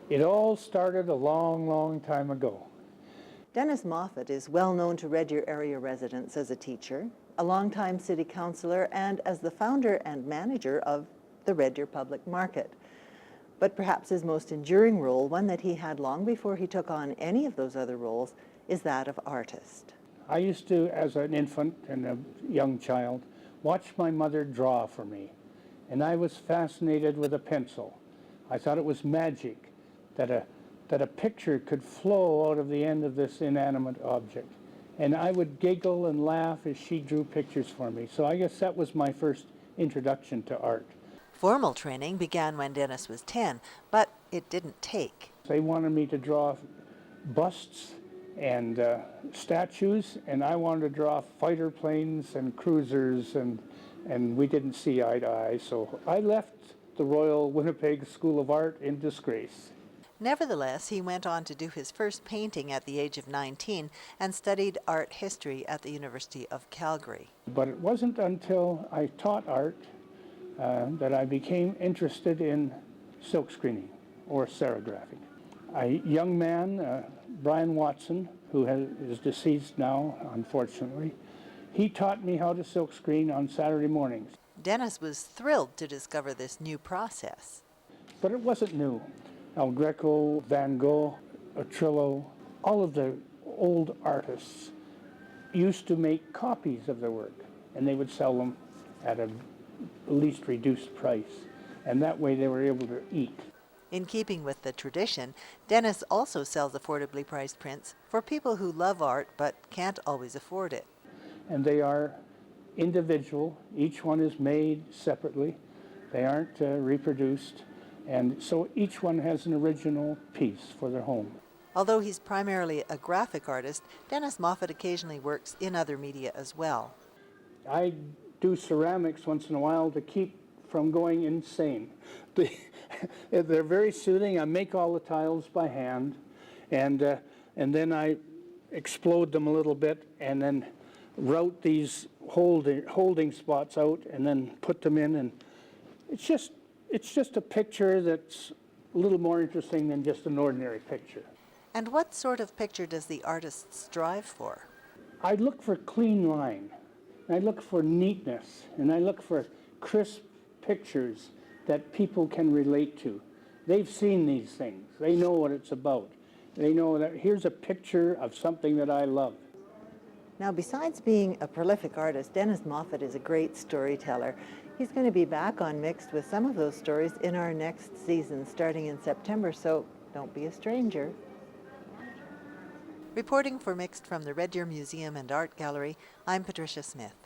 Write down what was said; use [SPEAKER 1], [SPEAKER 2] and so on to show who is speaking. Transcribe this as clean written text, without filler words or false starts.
[SPEAKER 1] It all started a long, long time ago.
[SPEAKER 2] Dennis Moffat is well known to Red Deer area residents as a teacher, a longtime city councillor, and as the founder and manager of the Red Deer Public Market. But perhaps his most enduring role, one that he had long before he took on any of those other roles, is that of artist.
[SPEAKER 1] I used to, as an infant and a young child, watch my mother draw for me, and I was fascinated with a pencil. I thought it was magic that a picture could flow out of the end of this inanimate object. And I would giggle and laugh as she drew pictures for me. So I guess that was my first introduction to art.
[SPEAKER 3] Formal training began when Dennis was 10, but it didn't take.
[SPEAKER 1] They wanted me to draw busts and statues, and I wanted to draw fighter planes and cruisers, and we didn't see eye to eye. So I left the Royal Winnipeg School of Art in disgrace.
[SPEAKER 3] Nevertheless, he went on to do his first painting at the age of 19 and studied art history at the University of Calgary.
[SPEAKER 1] But it wasn't until I taught art that I became interested in silkscreening or serigraphing. A young man, Brian Watson, who is deceased now, unfortunately, he taught me how to silkscreen on Saturday mornings.
[SPEAKER 3] Dennis was thrilled to discover this new process.
[SPEAKER 1] But it wasn't new. El Greco, Van Gogh, Trillo, all of the old artists used to make copies of their work, and they would sell them at a least reduced price, and that way they were able to eat.
[SPEAKER 3] In keeping with the tradition, Dennis also sells affordably priced prints for people who love art but can't always afford it.
[SPEAKER 1] And they are individual. Each one is made separately. They aren't reproduced. And so each one has an original piece for their home.
[SPEAKER 3] Although he's primarily a graphic artist, Dennis Moffat occasionally works in other media as well.
[SPEAKER 1] I do ceramics once in a while to keep from going insane. They're very soothing. I make all the tiles by hand, and then I explode them a little bit and then route these holding spots out and then put them in, and it's just a picture that's a little more interesting than just an ordinary picture.
[SPEAKER 3] And what sort of picture does the artist strive for?
[SPEAKER 1] I look for clean line, I look for neatness, and I look for crisp pictures that people can relate to. They've seen these things. They know what it's about. They know that here's a picture of something that I love.
[SPEAKER 2] Now, besides being a prolific artist, Dennis Moffat is a great storyteller. He's going to be back on Mixed with some of those stories in our next season, starting in September, so don't be a stranger.
[SPEAKER 3] Reporting for Mixed from the Red Deer Museum and Art Gallery, I'm Patricia Smith.